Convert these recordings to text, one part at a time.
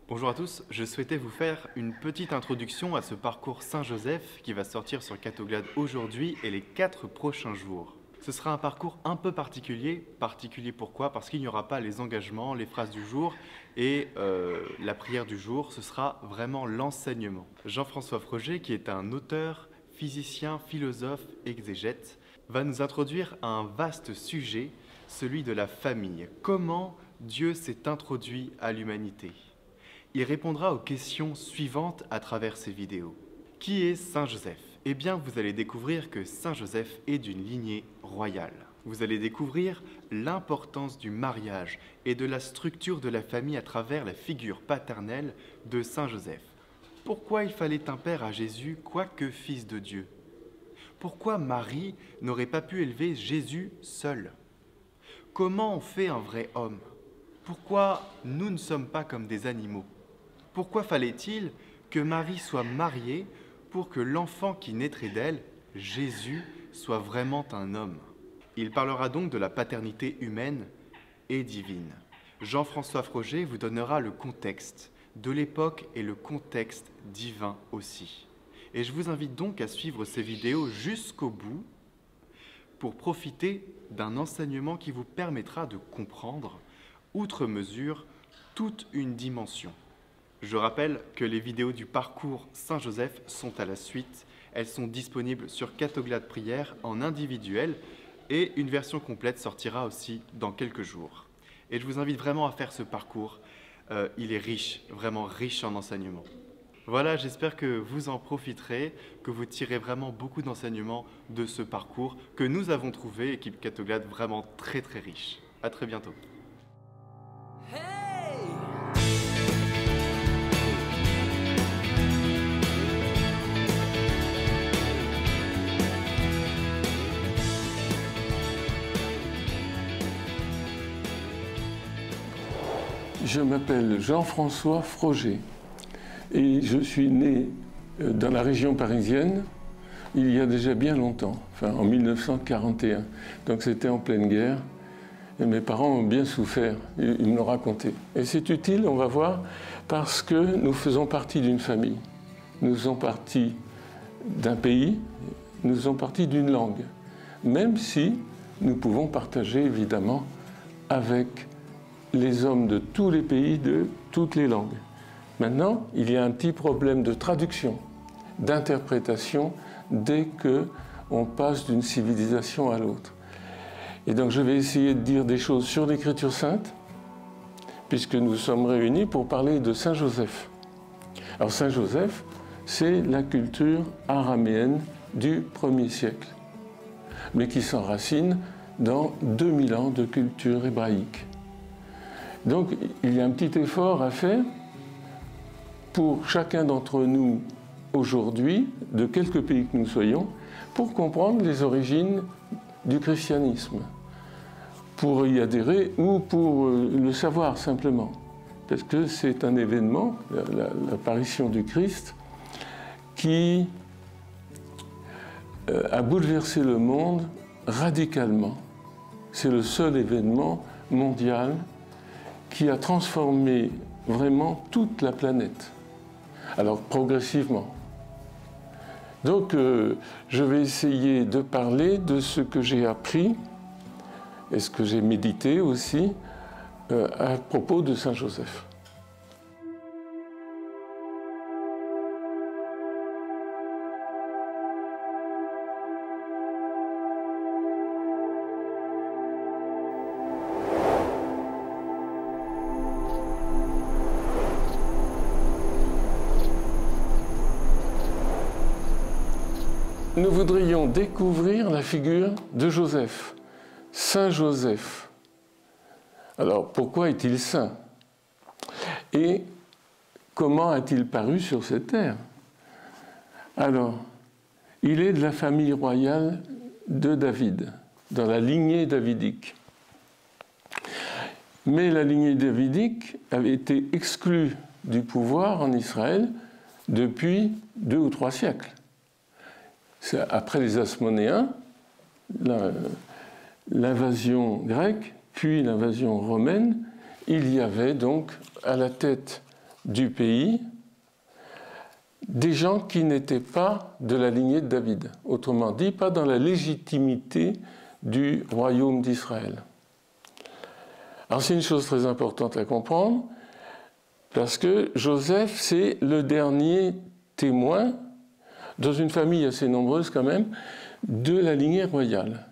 Bonjour à tous, je souhaitais vous faire une petite introduction à ce parcours Saint-Joseph qui va sortir sur Catoglade aujourd'hui et les 4 prochains jours. Ce sera un parcours un peu particulier. Particulier pourquoi? Parce qu'il n'y aura pas les engagements, les phrases du jour et la prière du jour, ce sera vraiment l'enseignement. Jean-François Froger, qui est un auteur, physicien, philosophe, exégète, va nous introduire à un vaste sujet, celui de la famille. Comment Dieu s'est introduit à l'humanité? Il répondra aux questions suivantes à travers ces vidéos. Qui est Saint Joseph? Eh bien, vous allez découvrir que Saint Joseph est d'une lignée royale. Vous allez découvrir l'importance du mariage et de la structure de la famille à travers la figure paternelle de Saint Joseph. Pourquoi il fallait un père à Jésus, quoique fils de Dieu? Pourquoi Marie n'aurait pas pu élever Jésus seul? Comment on fait un vrai homme? Pourquoi nous ne sommes pas comme des animaux? Pourquoi fallait-il que Marie soit mariée pour que l'enfant qui naîtrait d'elle, Jésus, soit vraiment un homme? Il parlera donc de la paternité humaine et divine. Jean-François Froger vous donnera le contexte de l'époque et le contexte divin aussi. Et je vous invite donc à suivre ces vidéos jusqu'au bout pour profiter d'un enseignement qui vous permettra de comprendre, outre mesure, toute une dimension. Je rappelle que les vidéos du parcours Saint-Joseph sont à la suite. Elles sont disponibles sur Catoglade Prière en individuel et une version complète sortira aussi dans quelques jours. Et je vous invite vraiment à faire ce parcours. Il est riche, vraiment riche en enseignements. Voilà, j'espère que vous en profiterez, que vous tirez vraiment beaucoup d'enseignements de ce parcours que nous avons trouvé, équipe Catoglade, vraiment très très riche. À très bientôt. Je m'appelle Jean-François Froger et je suis né dans la région parisienne il y a déjà bien longtemps, enfin en 1941. Donc c'était en pleine guerre et mes parents ont bien souffert, ils me l'ont raconté. Et c'est utile, on va voir, parce que nous faisons partie d'une famille. Nous faisons partie d'un pays, nous faisons partie d'une langue, même si nous pouvons partager évidemment avec les hommes de tous les pays, de toutes les langues. Maintenant, il y a un petit problème de traduction, d'interprétation, dès qu'on passe d'une civilisation à l'autre. Et donc je vais essayer de dire des choses sur l'Écriture sainte, puisque nous sommes réunis pour parler de Saint Joseph. Alors Saint Joseph, c'est la culture araméenne du 1er siècle, mais qui s'enracine dans 2000 ans de culture hébraïque. Donc, il y a un petit effort à faire pour chacun d'entre nous aujourd'hui, de quelque pays que nous soyons, pour comprendre les origines du christianisme, pour y adhérer ou pour le savoir simplement. Parce que c'est un événement, l'apparition du Christ, qui a bouleversé le monde radicalement. C'est le seul événement mondial qui a transformé vraiment toute la planète. Alors progressivement. Donc je vais essayer de parler de ce que j'ai appris et ce que j'ai médité aussi à propos de Saint Joseph. Nous voudrions découvrir la figure de Joseph, Saint Joseph. Alors, pourquoi est-il saint? Et comment a-t-il paru sur cette terre? Alors, il est de la famille royale de David, dans la lignée davidique. Mais la lignée davidique avait été exclue du pouvoir en Israël depuis 2 ou 3 siècles. Après les Asmonéens, l'invasion grecque, puis l'invasion romaine, il y avait donc à la tête du pays des gens qui n'étaient pas de la lignée de David. Autrement dit, pas dans la légitimité du royaume d'Israël. Alors c'est une chose très importante à comprendre, parce que Joseph, c'est le dernier témoin, dans une famille assez nombreuse quand même, de la lignée royale.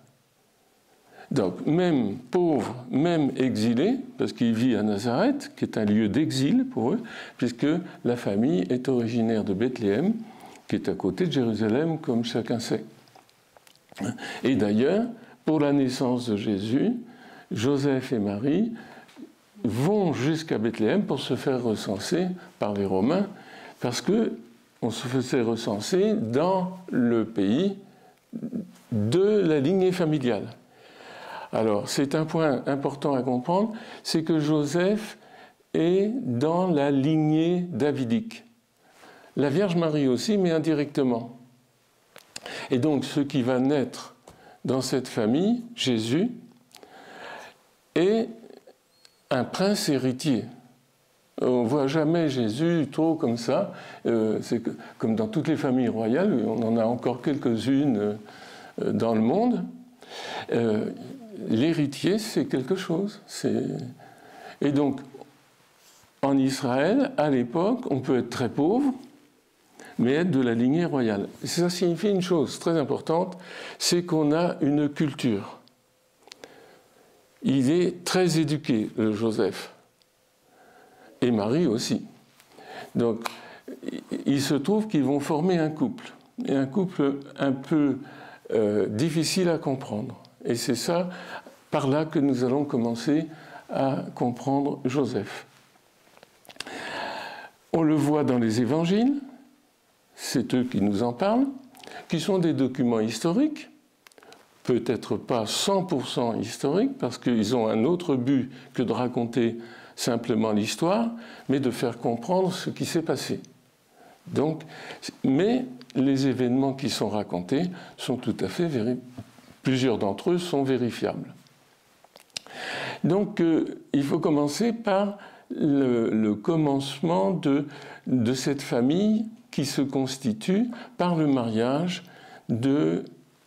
Donc, même pauvre, même exilé, parce qu'il vit à Nazareth, qui est un lieu d'exil pour eux, puisque la famille est originaire de Bethléem, qui est à côté de Jérusalem, comme chacun sait. Et d'ailleurs, pour la naissance de Jésus, Joseph et Marie vont jusqu'à Bethléem pour se faire recenser par les Romains, parce qu'on se faisait recenser dans le pays de la lignée familiale. Alors, c'est un point important à comprendre, c'est que Joseph est dans la lignée davidique. La Vierge Marie aussi, mais indirectement. Et donc, ce qui va naître dans cette famille, Jésus, est un prince héritier. On ne voit jamais Jésus trop comme ça. C'est comme dans toutes les familles royales, on en a encore quelques-unes dans le monde. L'héritier, c'est quelque chose. Et donc, en Israël, à l'époque, on peut être très pauvre, mais être de la lignée royale. Ça signifie une chose très importante, c'est qu'on a une culture. Il est très éduqué, le Joseph, et Marie aussi. Donc, il se trouve qu'ils vont former un couple, et un couple un peu difficile à comprendre. Et c'est ça, par là, que nous allons commencer à comprendre Joseph. On le voit dans les évangiles, c'est eux qui nous en parlent, qui sont des documents historiques, peut-être pas 100% historiques, parce qu'ils ont un autre but que de raconter simplement l'histoire, mais de faire comprendre ce qui s'est passé. Donc, mais les événements qui sont racontés sont tout à fait vérifiables. Plusieurs d'entre eux sont vérifiables. Donc, il faut commencer par le commencement de cette famille qui se constitue par le mariage de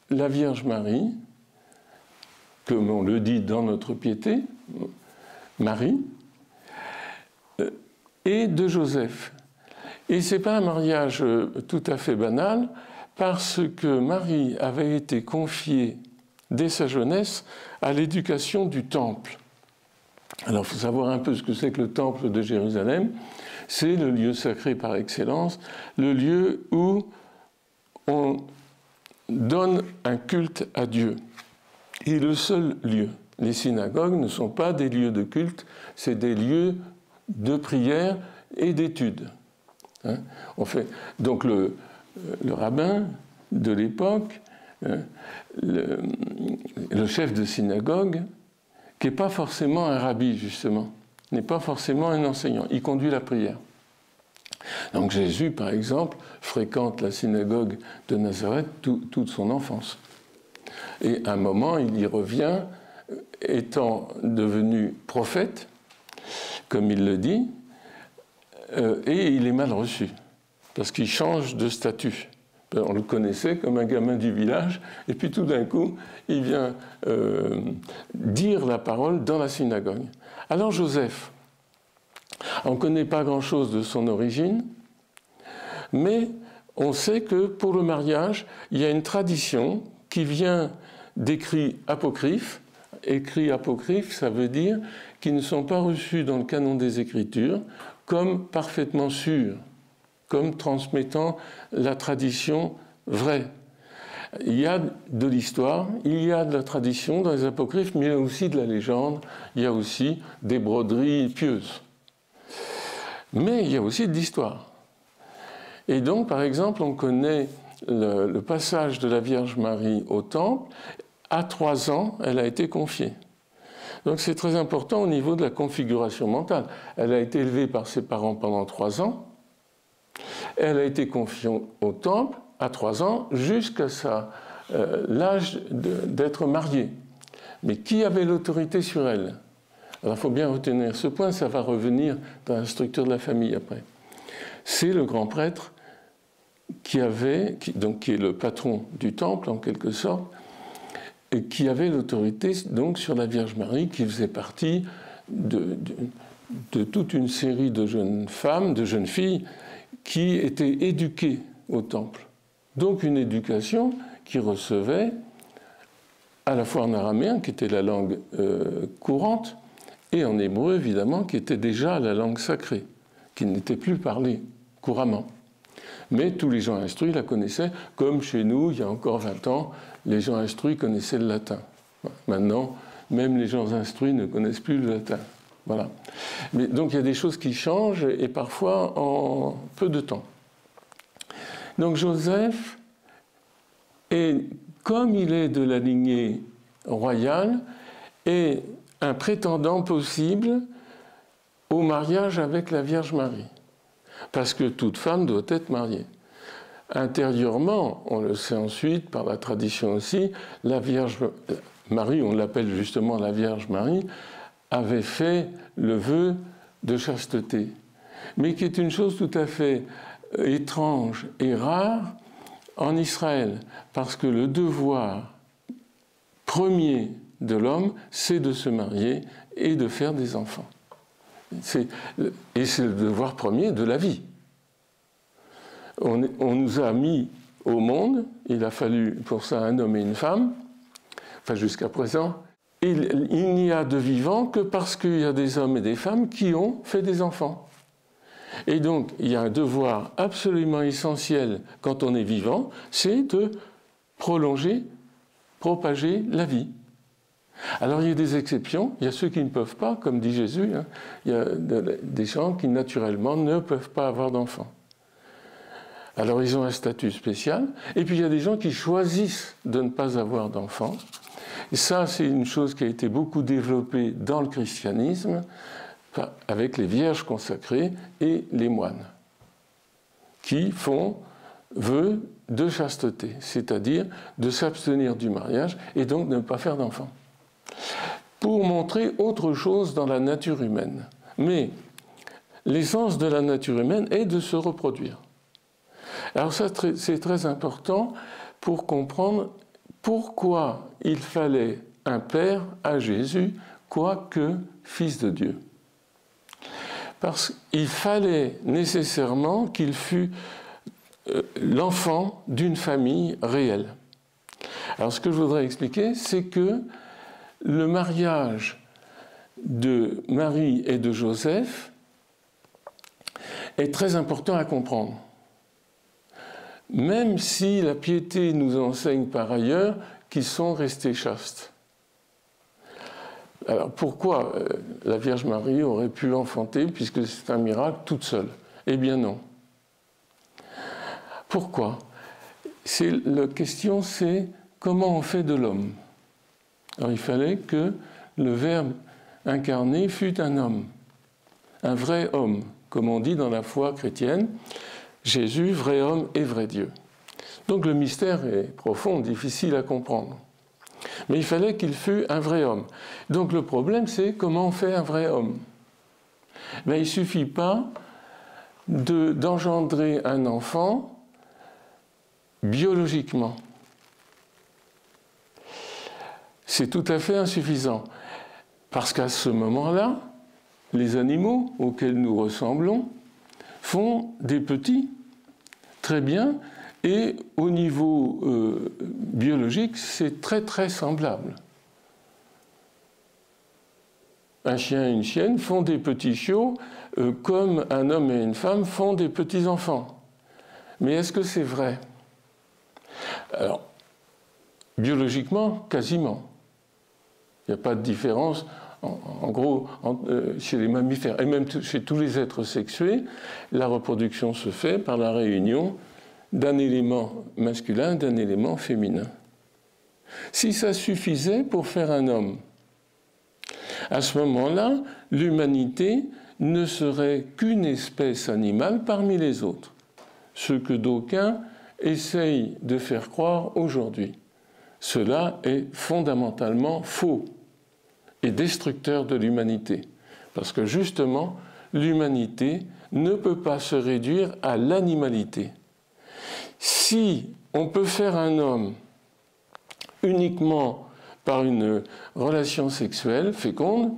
la Vierge Marie, comme on le dit dans notre piété, Marie, et de Joseph. Et ce n'est pas un mariage tout à fait banal, parce que Marie avait été confiée dès sa jeunesse à l'éducation du temple. Alors, il faut savoir un peu ce que c'est que le temple de Jérusalem. C'est le lieu sacré par excellence, le lieu où on donne un culte à Dieu. Et le seul lieu. Les synagogues ne sont pas des lieux de culte, c'est des lieux de prière et d'étude. Hein? Donc le rabbin de l'époque, le chef de synagogue, qui n'est pas forcément un rabbi, justement, n'est pas forcément un enseignant, il conduit la prière. Donc Jésus, par exemple, fréquente la synagogue de Nazareth toute son enfance. Et à un moment, il y revient, étant devenu prophète, comme il le dit, et il est mal reçu, parce qu'il change de statut. On le connaissait comme un gamin du village, et puis tout d'un coup, il vient dire la parole dans la synagogue. Alors Joseph, on ne connaît pas grand-chose de son origine, mais on sait que pour le mariage, il y a une tradition qui vient d'écrits apocryphes. Écrits apocryphes, ça veut dire qu'ils ne sont pas reçus dans le canon des Écritures comme parfaitement sûrs, comme transmettant la tradition vraie. Il y a de l'histoire, il y a de la tradition dans les apocryphes, mais il y a aussi de la légende, il y a aussi des broderies pieuses. Mais il y a aussi de l'histoire. Et donc, par exemple, on connaît le passage de la Vierge Marie au temple. À 3 ans, elle a été confiée. Donc c'est très important au niveau de la configuration mentale. Elle a été élevée par ses parents pendant 3 ans. Elle a été confiée au temple à 3 ans jusqu'à l'âge d'être mariée. Mais qui avait l'autorité sur elle? Alors il faut bien retenir ce point, ça va revenir dans la structure de la famille après. C'est le grand prêtre qui est le patron du temple en quelque sorte, et qui avait l'autorité donc sur la Vierge Marie, qui faisait partie de toute une série de jeunes femmes, de jeunes filles, qui étaient éduquées au temple. Donc une éducation qui recevait à la fois en araméen, qui était la langue courante, et en hébreu, évidemment, qui était déjà la langue sacrée, qui n'était plus parlée couramment. Mais tous les gens instruits la connaissaient, comme chez nous, il y a encore 20 ans, les gens instruits connaissaient le latin. Maintenant, même les gens instruits ne connaissent plus le latin. Voilà. Mais donc il y a des choses qui changent, et parfois en peu de temps. Donc Joseph, comme il est de la lignée royale, est un prétendant possible au mariage avec la Vierge Marie. Parce que toute femme doit être mariée. Intérieurement, on le sait ensuite, par la tradition aussi, la Vierge Marie, on l'appelle justement la Vierge Marie, avait fait le vœu de chasteté. Mais qui est une chose tout à fait étrange et rare en Israël, parce que le devoir premier de l'homme, c'est de se marier et de faire des enfants. Et c'est le devoir premier de la vie. On nous a mis au monde, il a fallu pour ça un homme et une femme, enfin jusqu'à présent, et il n'y a de vivant que parce qu'il y a des hommes et des femmes qui ont fait des enfants. Et donc, il y a un devoir absolument essentiel quand on est vivant, c'est de prolonger, propager la vie. Alors il y a des exceptions, il y a ceux qui ne peuvent pas, comme dit Jésus, hein. Il y a des gens qui naturellement ne peuvent pas avoir d'enfants. Alors ils ont un statut spécial, et puis il y a des gens qui choisissent de ne pas avoir d'enfants. Et ça, c'est une chose qui a été beaucoup développée dans le christianisme, avec les vierges consacrées et les moines, qui font vœu de chasteté, c'est-à-dire de s'abstenir du mariage et donc de ne pas faire d'enfants, pour montrer autre chose dans la nature humaine. Mais l'essence de la nature humaine est de se reproduire. Alors ça, c'est très important pour comprendre pourquoi il fallait un père à Jésus, quoique fils de Dieu. Parce qu'il fallait nécessairement qu'il fût l'enfant d'une famille réelle. Alors ce que je voudrais expliquer, c'est que le mariage de Marie et de Joseph est très important à comprendre. Même si la piété nous enseigne par ailleurs qu'ils sont restés chastes. Alors pourquoi la Vierge Marie aurait pu enfanter, puisque c'est un miracle, toute seule? Eh bien non. Pourquoi? La question c'est comment on fait de l'homme? Alors il fallait que le Verbe incarné fût un homme, un vrai homme, comme on dit dans la foi chrétienne, Jésus, vrai homme et vrai Dieu. Donc le mystère est profond, difficile à comprendre. Mais il fallait qu'il fût un vrai homme. Donc le problème, c'est comment on fait un vrai homme. Il ne suffit pas d'engendrer un enfant biologiquement. C'est tout à fait insuffisant. Parce qu'à ce moment-là, les animaux auxquels nous ressemblons font des petits, très bien, et au niveau biologique, c'est très très semblable. Un chien et une chienne font des petits chiots comme un homme et une femme font des petits enfants. Mais est-ce que c'est vrai? Alors, biologiquement, quasiment. Il n'y a pas de différence, en gros, chez les mammifères. Et même chez tous les êtres sexués, la reproduction se fait par la réunion d'un élément masculin, d'un élément féminin. Si ça suffisait pour faire un homme, à ce moment-là, l'humanité ne serait qu'une espèce animale parmi les autres, ce que d'aucuns essayent de faire croire aujourd'hui. Cela est fondamentalement faux et destructeur de l'humanité. Parce que justement, l'humanité ne peut pas se réduire à l'animalité. Si on peut faire un homme uniquement par une relation sexuelle féconde,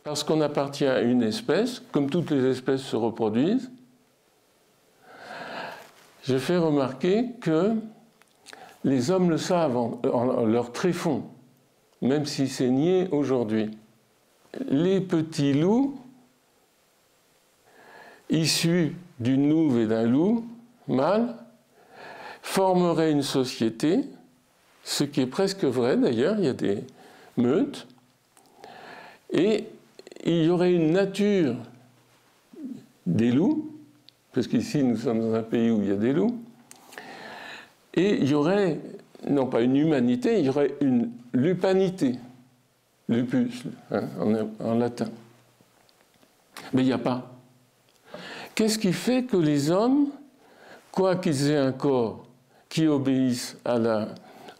parce qu'on appartient à une espèce, comme toutes les espèces se reproduisent, je fais remarquer que les hommes le savent en leur tréfonds, même si c'est nié aujourd'hui. Les petits loups, issus d'une louve et d'un loup mâle, formeraient une société, ce qui est presque vrai d'ailleurs, il y a des meutes, et il y aurait une nature des loups, parce qu'ici nous sommes dans un pays où il y a des loups, et il y aurait, non pas une humanité, il y aurait une lupanité, lupus hein, en latin. Mais il n'y a pas. Qu'est-ce qui fait que les hommes, quoi qu'ils aient un corps qui obéisse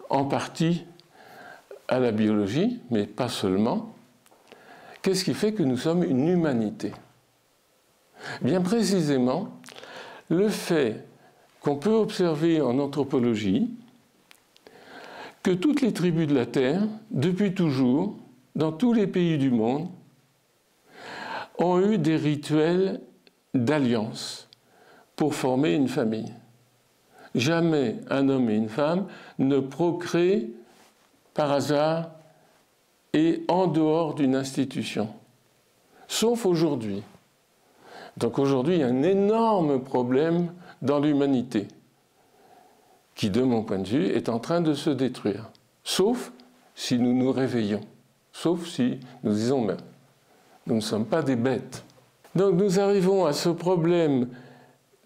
en partie à la biologie, mais pas seulement, qu'est-ce qui fait que nous sommes une humanité? Bien précisément, le fait qu'on peut observer en anthropologie que toutes les tribus de la Terre, depuis toujours, dans tous les pays du monde, ont eu des rituels d'alliance pour former une famille. Jamais un homme et une femme ne procréent par hasard et en dehors d'une institution, sauf aujourd'hui. Donc aujourd'hui, il y a un énorme problème dans l'humanité qui, de mon point de vue, est en train de se détruire. Sauf si nous nous réveillons, sauf si nous disons mais nous ne sommes pas des bêtes. Donc nous arrivons à ce problème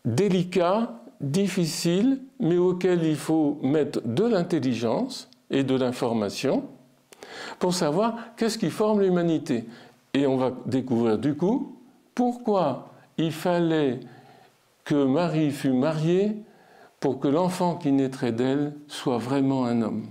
délicat, difficile, mais auquel il faut mettre de l'intelligence et de l'information pour savoir qu'est-ce qui forme l'humanité. Et on va découvrir du coup pourquoi il fallait que Marie fût mariée pour que l'enfant qui naîtrait d'elle soit vraiment un homme.